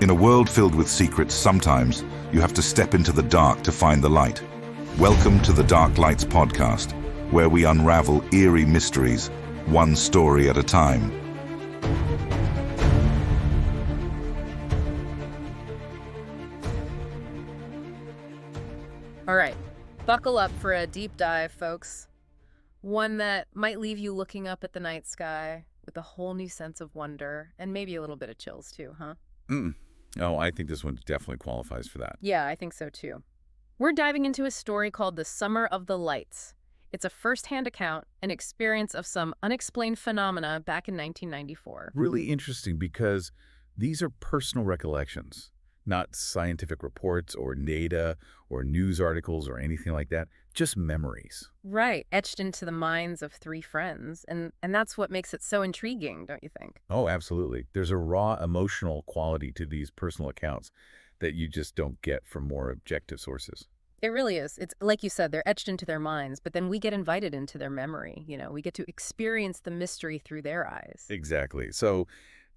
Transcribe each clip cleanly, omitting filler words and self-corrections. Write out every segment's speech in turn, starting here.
In a world filled with secrets, sometimes you have to step into the dark to find the light. Welcome to the Dark Lights podcast, where we unravel eerie mysteries, one story at a time. All right, buckle up for a deep dive, folks. One that might leave you looking up at the night sky with a whole new sense of wonder and maybe a little bit of chills too, huh? Oh, I think this one definitely qualifies for that. Yeah, I think so too. We're diving into a story called The Summer of the Lights. It's a first-hand account, an experience of some unexplained phenomena back in 1994. Really interesting because these are personal recollections, not scientific reports or data or news articles or anything like that, just memories. Right, etched into the minds of three friends, and that's what makes it so intriguing, don't you think? Oh, absolutely. There's a raw emotional quality to these personal accounts that you just don't get from more objective sources. It really is. It's like you said, they're etched into their minds, but then we get invited into their memory. We get to experience the mystery through their eyes. Exactly. So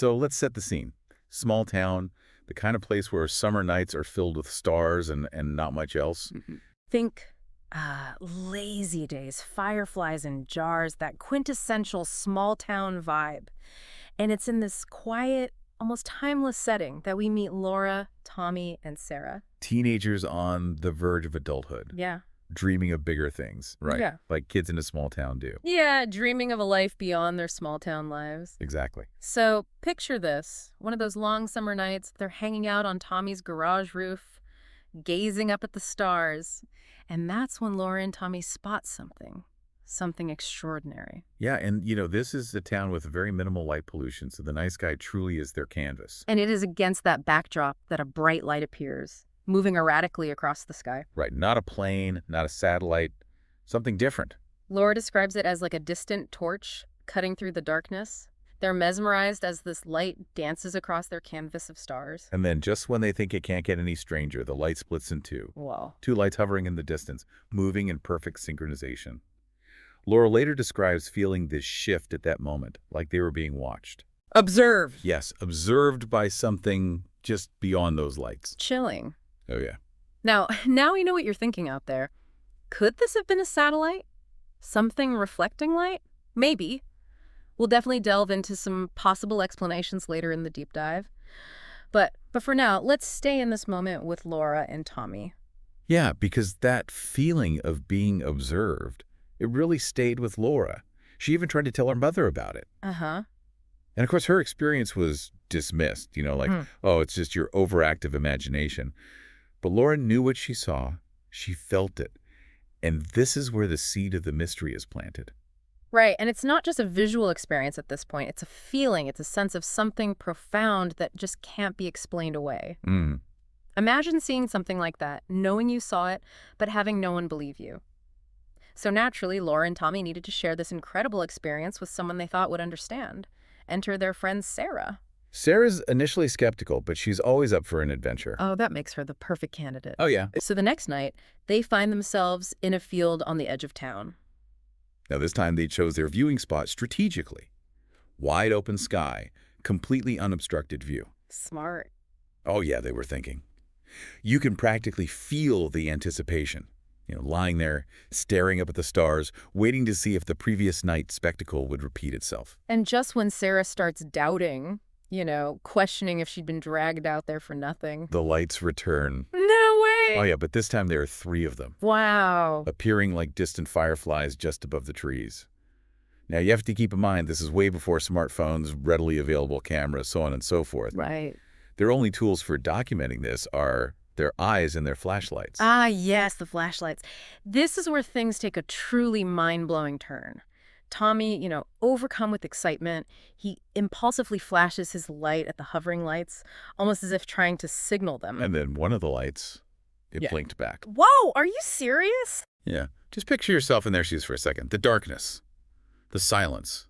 let's set the scene. Small town, the kind of place where summer nights are filled with stars and not much else. Think lazy days, fireflies in jars, that quintessential small town vibe. And it's in this quiet, almost timeless setting that we meet Laura, Tommy, and Sarah. Teenagers on the verge of adulthood. Yeah. Dreaming of bigger things, right? Yeah. Like kids in a small town do. Yeah, dreaming of a life beyond their small town lives. Exactly. So picture this, one of those long summer nights, they're hanging out on Tommy's garage roof, gazing up at the stars. And that's when Laura and Tommy spot something extraordinary. Yeah, and this is a town with very minimal light pollution, so the night sky truly is their canvas. And it is against that backdrop that a bright light appears, moving erratically across the sky. Right, not a plane, not a satellite, something different. Laura describes it as like a distant torch cutting through the darkness. They're mesmerized as this light dances across their canvas of stars. And then just when they think it can't get any stranger, the light splits in two. Wow. Two lights hovering in the distance, moving in perfect synchronization. Laura later describes feeling this shift at that moment, like they were being watched. Observed. Yes, observed by something just beyond those lights. Chilling. Oh, yeah. Now we know what you're thinking out there. Could this have been a satellite? Something reflecting light? Maybe. We'll definitely delve into some possible explanations later in the deep dive. But for now, let's stay in this moment with Laura and Tommy. Yeah, because that feeling of being observed, it really stayed with Laura. She even tried to tell her mother about it. Uh-huh. And of course, her experience was dismissed, oh, it's just your overactive imagination. But Laura knew what she saw. She felt it. And this is where the seed of the mystery is planted. Right, and it's not just a visual experience at this point. It's a feeling. It's a sense of something profound that just can't be explained away. Imagine seeing something like that, knowing you saw it, but having no one believe you. So naturally, Laura and Tommy needed to share this incredible experience with someone they thought would understand. Enter their friend Sarah. Sarah's initially skeptical, but she's always up for an adventure. Oh, that makes her the perfect candidate. Oh, yeah. So the next night, they find themselves in a field on the edge of town. Now, this time they chose their viewing spot strategically. Wide open sky, completely unobstructed view. Smart. Oh, yeah, they were thinking. You can practically feel the anticipation. Lying there, staring up at the stars, waiting to see if the previous night's spectacle would repeat itself. And just when Sarah starts doubting, questioning if she'd been dragged out there for nothing. The lights return. No way! Oh, yeah, but this time there are three of them. Wow. Appearing like distant fireflies just above the trees. Now, you have to keep in mind, this is way before smartphones, readily available cameras, so on and so forth. Right. Their only tools for documenting this are their eyes and their flashlights. Ah, yes, the flashlights. This is where things take a truly mind-blowing turn. Tommy, overcome with excitement, he impulsively flashes his light at the hovering lights, almost as if trying to signal them. And then one of the lights, it blinked back. Whoa, are you serious? Yeah. Just picture yourself in their shoes for a second. The darkness, the silence,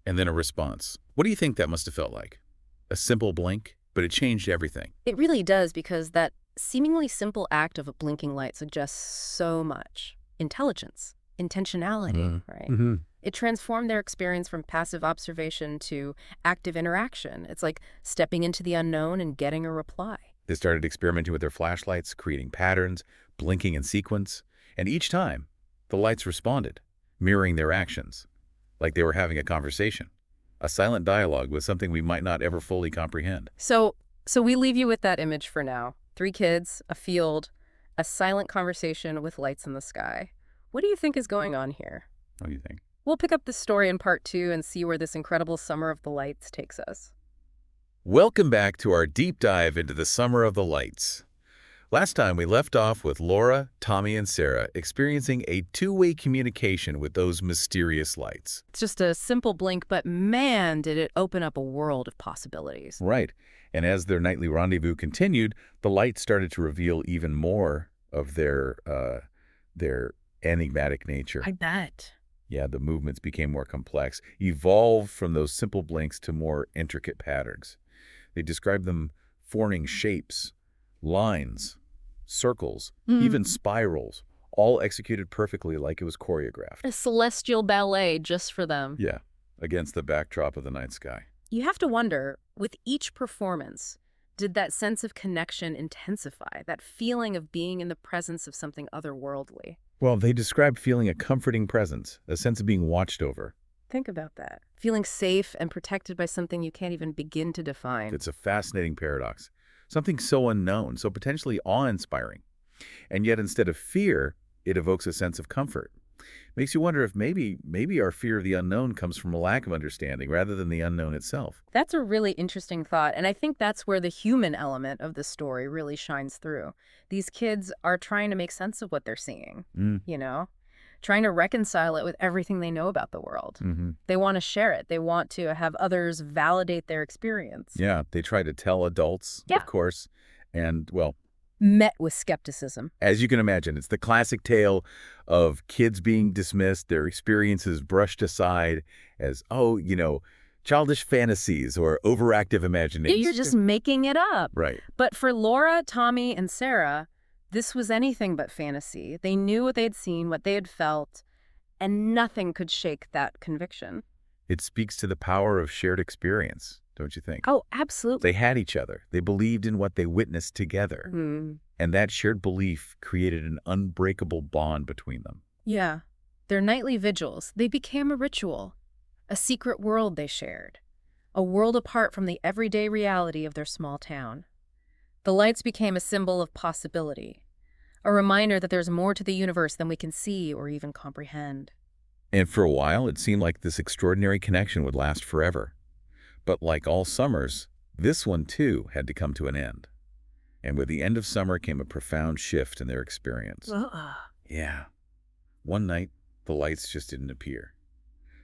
and then a response. What do you think that must have felt like? A simple blink, but it changed everything. It really does, because that seemingly simple act of a blinking light suggests so much. Intelligence, intentionality, right? It transformed their experience from passive observation to active interaction. It's like stepping into the unknown and getting a reply. They started experimenting with their flashlights, creating patterns, blinking in sequence, and each time, the lights responded, mirroring their actions, like they were having a conversation, a silent dialogue with something we might not ever fully comprehend. So we leave you with that image for now. 3 kids, a field, a silent conversation with lights in the sky. What do you think is going on here? What do you think? We'll pick up this story in part 2 and see where this incredible summer of the lights takes us. Welcome back to our deep dive into the Summer of the Lights. Last time we left off with Laura, Tommy, and Sarah experiencing a two-way communication with those mysterious lights. It's just a simple blink, but man, did it open up a world of possibilities. Right. And as their nightly rendezvous continued, the lights started to reveal even more of their enigmatic nature. I bet. Yeah, the movements became more complex, evolved from those simple blinks to more intricate patterns. They described them forming shapes, lines, circles, even spirals, all executed perfectly like it was choreographed. A celestial ballet just for them. Yeah, against the backdrop of the night sky. You have to wonder, with each performance, did that sense of connection intensify, that feeling of being in the presence of something otherworldly? Well, they described feeling a comforting presence, a sense of being watched over. Think about that. Feeling safe and protected by something you can't even begin to define. It's a fascinating paradox. Something so unknown, so potentially awe-inspiring. And yet instead of fear, it evokes a sense of comfort. Makes you wonder if maybe our fear of the unknown comes from a lack of understanding rather than the unknown itself. That's a really interesting thought, and I think that's where the human element of the story really shines through. These kids are trying to make sense of what they're seeing, trying to reconcile it with everything they know about the world. They want to share it. They want to have others validate their experience. Yeah, they try to tell adults, of course, and, well, met with skepticism. as you can imagine, it's the classic tale of kids being dismissed, their experiences brushed aside as, childish fantasies or overactive imagination. You're just making it up. Right. But for Laura, Tommy, and Sarah, this was anything but fantasy. They knew what they'd seen, what they had felt, and nothing could shake that conviction. It speaks to the power of shared experience, don't you think? Oh, absolutely. They had each other. They believed in what they witnessed together. And that shared belief created an unbreakable bond between them. Yeah. Their nightly vigils, they became a ritual, a secret world they shared, a world apart from the everyday reality of their small town. The lights became a symbol of possibility, a reminder that there's more to the universe than we can see or even comprehend. And for a while, it seemed like this extraordinary connection would last forever. But like all summers, this one too had to come to an end. And with the end of summer came a profound shift in their experience. Yeah. One night, the lights just didn't appear.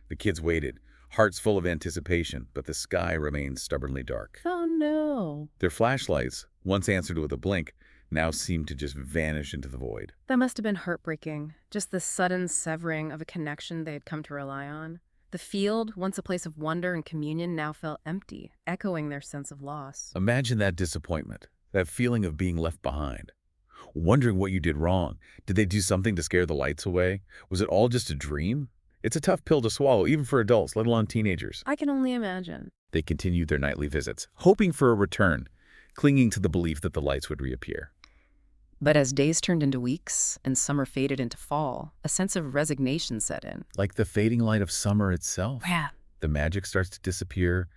The kids waited, hearts full of anticipation, but the sky remained stubbornly dark. Oh, no. Their flashlights, once answered with a blink, now seemed to just vanish into the void. That must have been heartbreaking, just the sudden severing of a connection they had come to rely on. The field, once a place of wonder and communion, now felt empty, echoing their sense of loss. Imagine that disappointment, that feeling of being left behind. Wondering what you did wrong. Did they do something to scare the lights away? Was it all just a dream? It's a tough pill to swallow, even for adults, let alone teenagers. I can only imagine. They continued their nightly visits, hoping for a return, clinging to the belief that the lights would reappear. But as days turned into weeks and summer faded into fall, a sense of resignation set in. Like the fading light of summer itself. Yeah. The magic starts to disappear,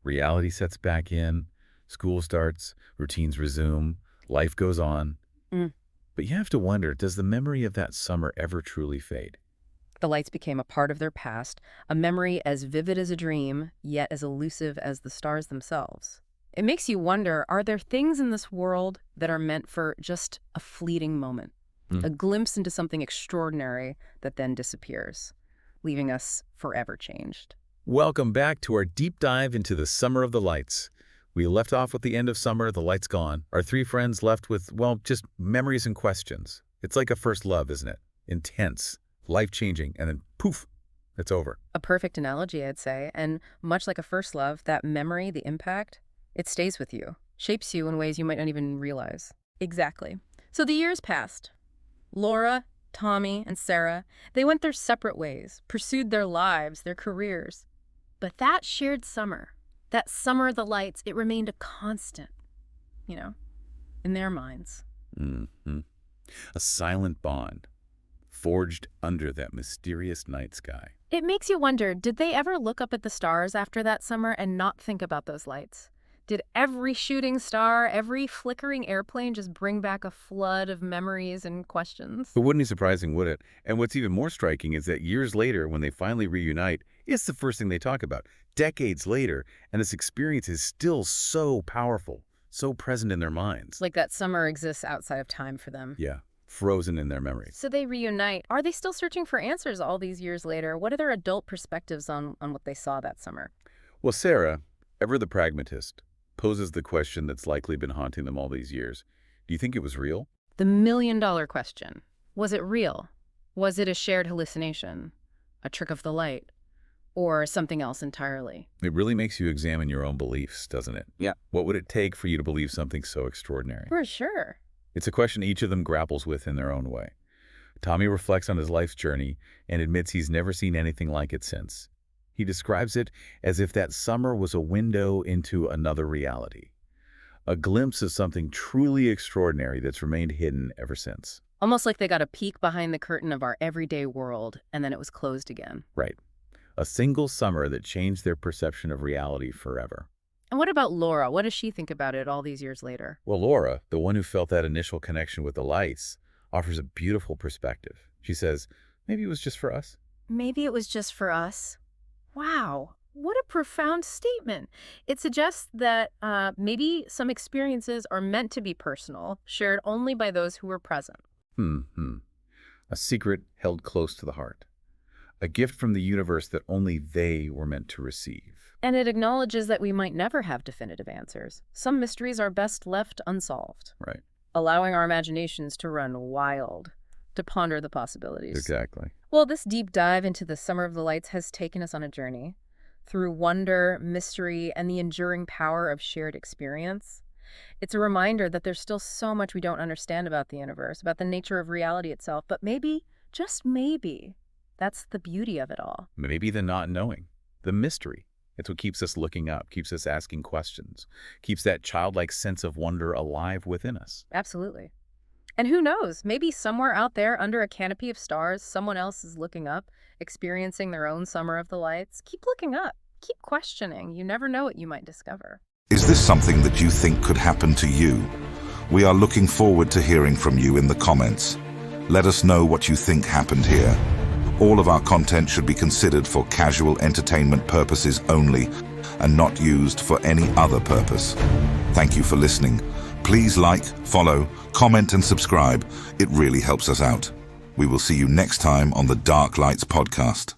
reality sets back in, school starts, routines resume, life goes on. But you have to wonder, does the memory of that summer ever truly fade? The lights became a part of their past, a memory as vivid as a dream, yet as elusive as the stars themselves. It makes you wonder, are there things in this world that are meant for just a fleeting moment, a glimpse into something extraordinary that then disappears, leaving us forever changed? Welcome back to our deep dive into the Summer of the Lights. We left off with the end of summer, the lights gone. Our 3 friends left with, well, just memories and questions. It's like a first love, isn't it? Intense, life-changing, and then poof, it's over. A perfect analogy, I'd say. And much like a first love, that memory, the impact, it stays with you, shapes you in ways you might not even realize. Exactly. So the years passed. Laura, Tommy and Sarah, they went their separate ways, pursued their lives, their careers. But that shared summer, that summer of the lights, it remained a constant, in their minds. Mm-hmm. A silent bond, forged under that mysterious night sky. It makes you wonder, did they ever look up at the stars after that summer and not think about those lights? Did every shooting star, every flickering airplane just bring back a flood of memories and questions? It wouldn't be surprising, would it? And what's even more striking is that years later, when they finally reunite, it's the first thing they talk about. Decades later, and this experience is still so powerful, so present in their minds. Like that summer exists outside of time for them. Yeah, frozen in their memories. So they reunite. Are they still searching for answers all these years later? What are their adult perspectives on what they saw that summer? Well, Sarah, ever the pragmatist, poses the question that's likely been haunting them all these years. Do you think it was real? The million-dollar question. Was it real? Was it a shared hallucination? A trick of the light? Or something else entirely? It really makes you examine your own beliefs, doesn't it? Yeah. What would it take for you to believe something so extraordinary? For sure. It's a question each of them grapples with in their own way. Tommy reflects on his life's journey and admits he's never seen anything like it since. He describes it as if that summer was a window into another reality, a glimpse of something truly extraordinary that's remained hidden ever since. Almost like they got a peek behind the curtain of our everyday world, and then it was closed again. Right. A single summer that changed their perception of reality forever. And what about Laura? What does she think about it all these years later? Well, Laura, the one who felt that initial connection with the lights, offers a beautiful perspective. She says, maybe it was just for us. Maybe it was just for us. Wow, what a profound statement. It suggests that maybe some experiences are meant to be personal, shared only by those who were present. A secret held close to the heart. A gift from the universe that only they were meant to receive. And it acknowledges that we might never have definitive answers. Some mysteries are best left unsolved. Right. Allowing our imaginations to run wild, to ponder the possibilities. Exactly. Well, this deep dive into the Summer of the Lights has taken us on a journey through wonder, mystery, and the enduring power of shared experience. It's a reminder that there's still so much we don't understand about the universe, about the nature of reality itself, but maybe, just maybe, that's the beauty of it all. Maybe the not knowing, the mystery. It's what keeps us looking up, keeps us asking questions, keeps that childlike sense of wonder alive within us. Absolutely. And who knows, maybe somewhere out there under a canopy of stars, someone else is looking up, experiencing their own Summer of the Lights. Keep looking up. Keep questioning. You never know what you might discover. Is this something that you think could happen to you? We are looking forward to hearing from you in the comments. Let us know what you think happened here. All of our content should be considered for casual entertainment purposes only and not used for any other purpose. Thank you for listening. Please like, follow, comment and subscribe. It really helps us out. We will see you next time on the Dark Lights podcast.